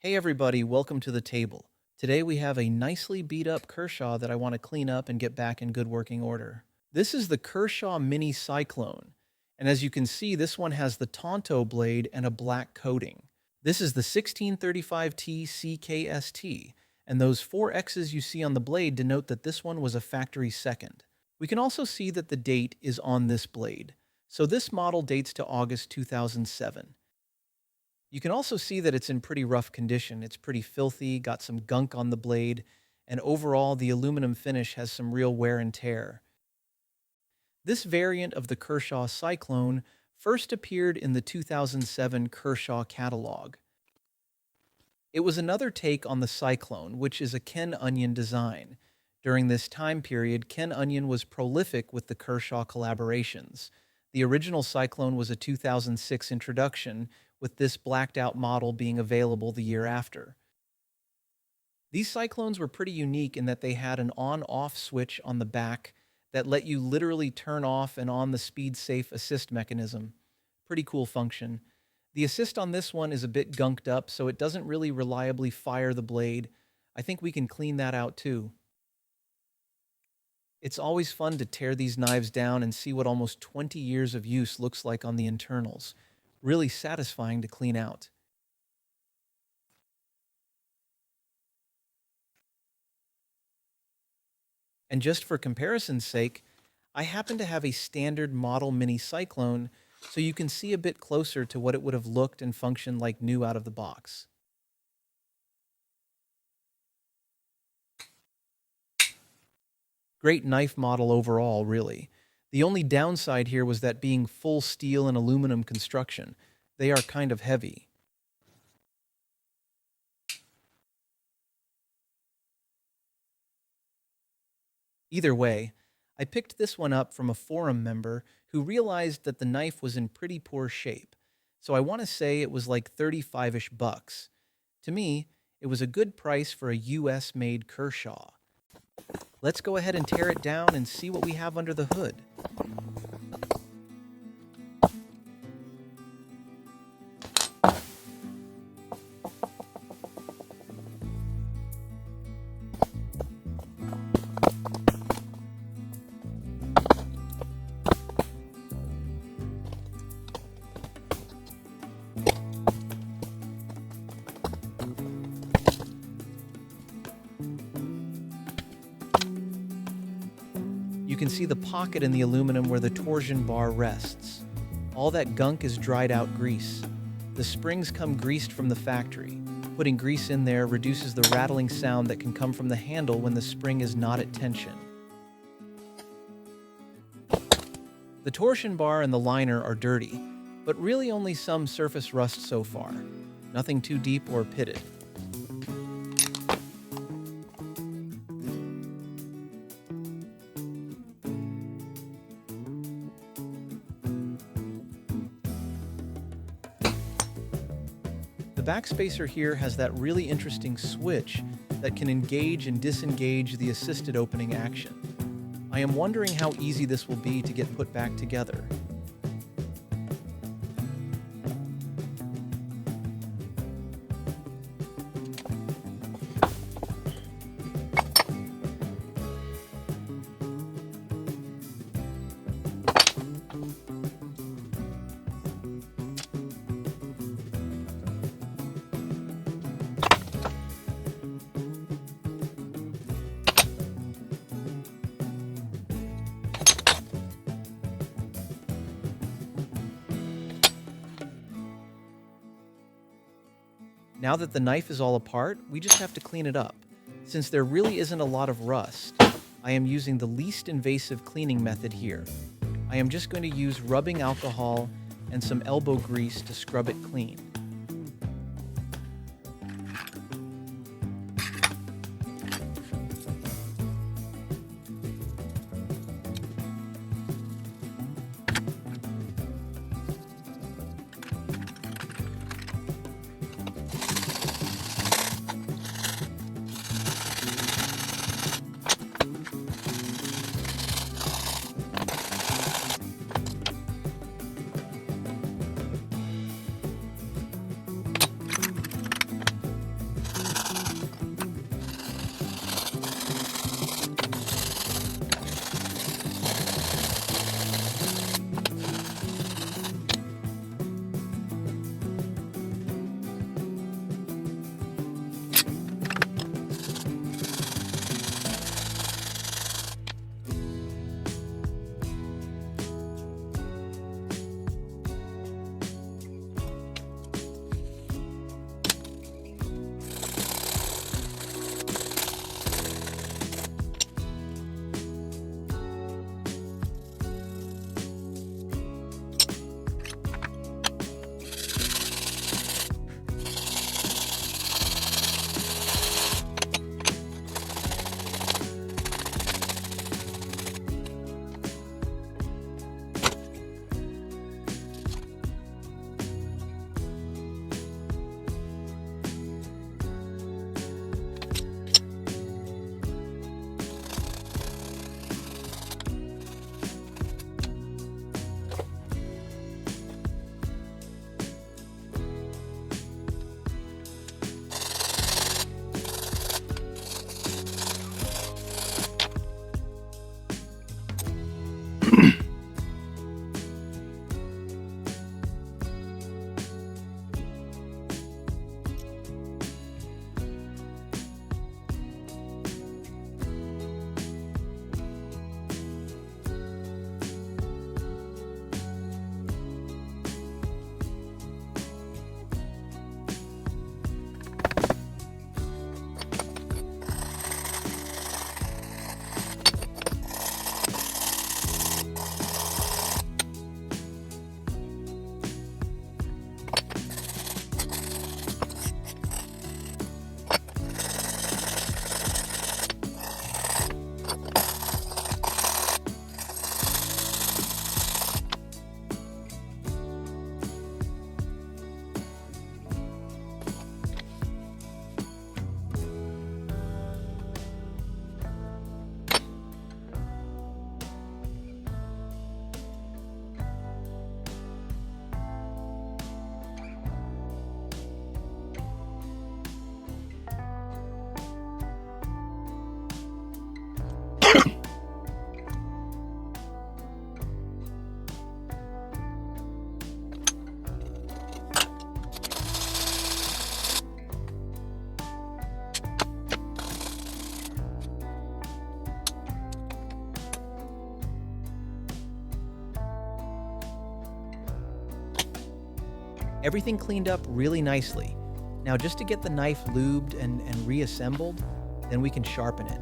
Hey everybody, welcome to the table. Today we have a nicely beat up Kershaw that I want to clean up and get back in good working order. This is the Kershaw Mini Cyclone, and as you can see, this one has the Tonto blade and a black coating. This is the 1635T CKST, and those 4 X's you see on the blade denote that this one was a factory second. We can also see that the date is on this blade, so this model dates to August 2007. You can also see that it's in pretty rough condition. It's pretty filthy, got some gunk on the blade, and overall the aluminum finish has some real wear and tear. This variant of the Kershaw Cyclone first appeared in the 2007 Kershaw catalog. It was another take on the Cyclone, which is a Ken Onion design. During this time period, Ken Onion was prolific with the Kershaw collaborations. The original Cyclone was a 2006 introduction, with this blacked-out model being available the year after. These Cyclones were pretty unique in that they had an on-off switch on the back that let you literally turn off and on the speed-safe assist mechanism. Pretty cool function. The assist on this one is a bit gunked up, so it doesn't really reliably fire the blade. I think we can clean that out too. It's always fun to tear these knives down and see what almost 20 years of use looks like on the internals. Really satisfying to clean out. And just for comparison's sake, I happen to have a standard model Mini Cyclone, so you can see a bit closer to what it would have looked and functioned like new out of the box. Great knife model overall, really. The only downside here was that being full steel and aluminum construction, they are kind of heavy. Either way, I picked this one up from a forum member who realized that the knife was in pretty poor shape, so I want to say it was like 35-ish bucks. To me, it was a good price for a US-made Kershaw. Let's go ahead and tear it down and see what we have under the hood. You can see the pocket in the aluminum where the torsion bar rests. All that gunk is dried out grease. The springs come greased from the factory. Putting grease in there reduces the rattling sound that can come from the handle when the spring is not at tension. The torsion bar and the liner are dirty, but really only some surface rust so far. Nothing too deep or pitted. The backspacer here has that really interesting switch that can engage and disengage the assisted opening action. I am wondering how easy this will be to get put back together. Now that the knife is all apart, we just have to clean it up. Since there really isn't a lot of rust, I am using the least invasive cleaning method here. I am just going to use rubbing alcohol and some elbow grease to scrub it clean. Everything cleaned up really nicely. Now just to get the knife lubed and reassembled, then we can sharpen it.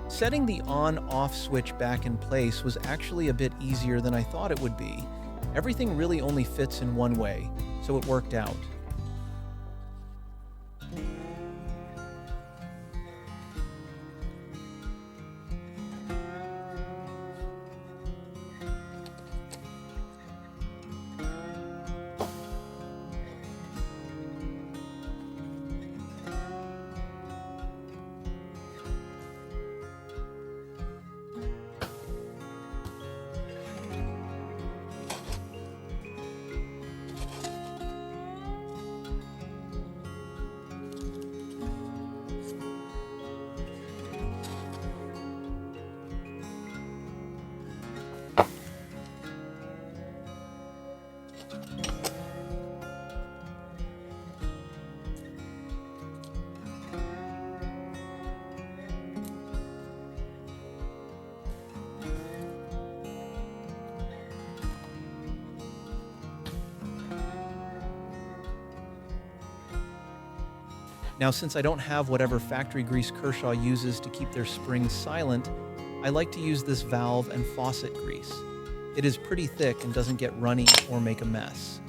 Setting the on-off switch back in place was actually a bit easier than I thought it would be. Everything really only fits in one way, so it worked out. Now, since I don't have whatever factory grease Kershaw uses to keep their springs silent, I like to use this valve and faucet grease. It is pretty thick and doesn't get runny or make a mess.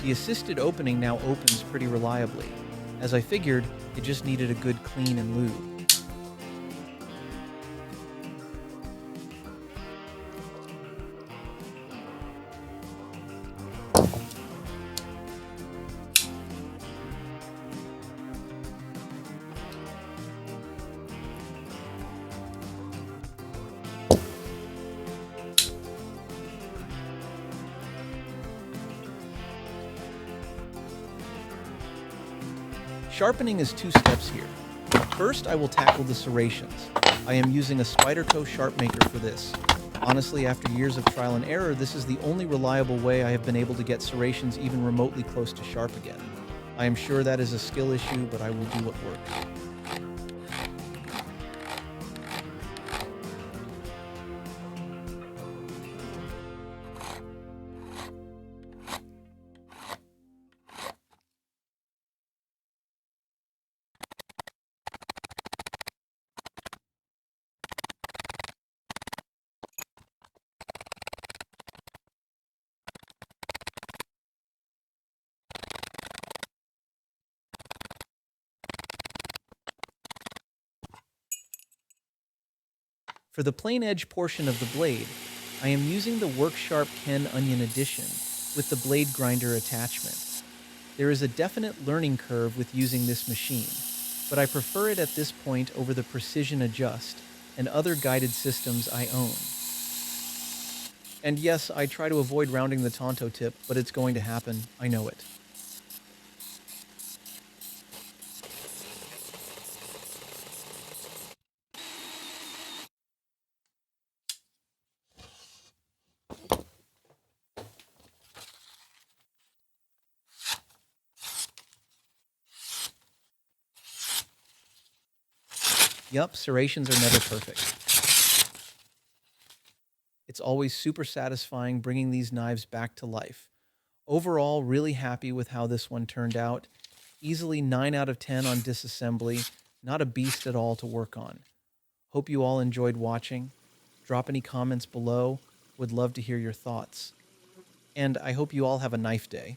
The assisted opening now opens pretty reliably. As I figured, it just needed a good clean and lube. Sharpening is 2 steps here. First, I will tackle the serrations. I am using a Spyderco Sharp Maker for this. Honestly, after years of trial and error, this is the only reliable way I have been able to get serrations even remotely close to sharp again. I am sure that is a skill issue, but I will do what works. For the plain edge portion of the blade, I am using the WorkSharp Ken Onion Edition with the blade grinder attachment. There is a definite learning curve with using this machine, but I prefer it at this point over the Precision Adjust and other guided systems I own. And yes, I try to avoid rounding the Tonto tip, but it's going to happen, I know it. Yup, serrations are never perfect. It's always super satisfying bringing these knives back to life. Overall, really happy with how this one turned out. Easily 9 out of 10 on disassembly, not a beast at all to work on. Hope you all enjoyed watching. Drop any comments below, would love to hear your thoughts. And I hope you all have a knife day.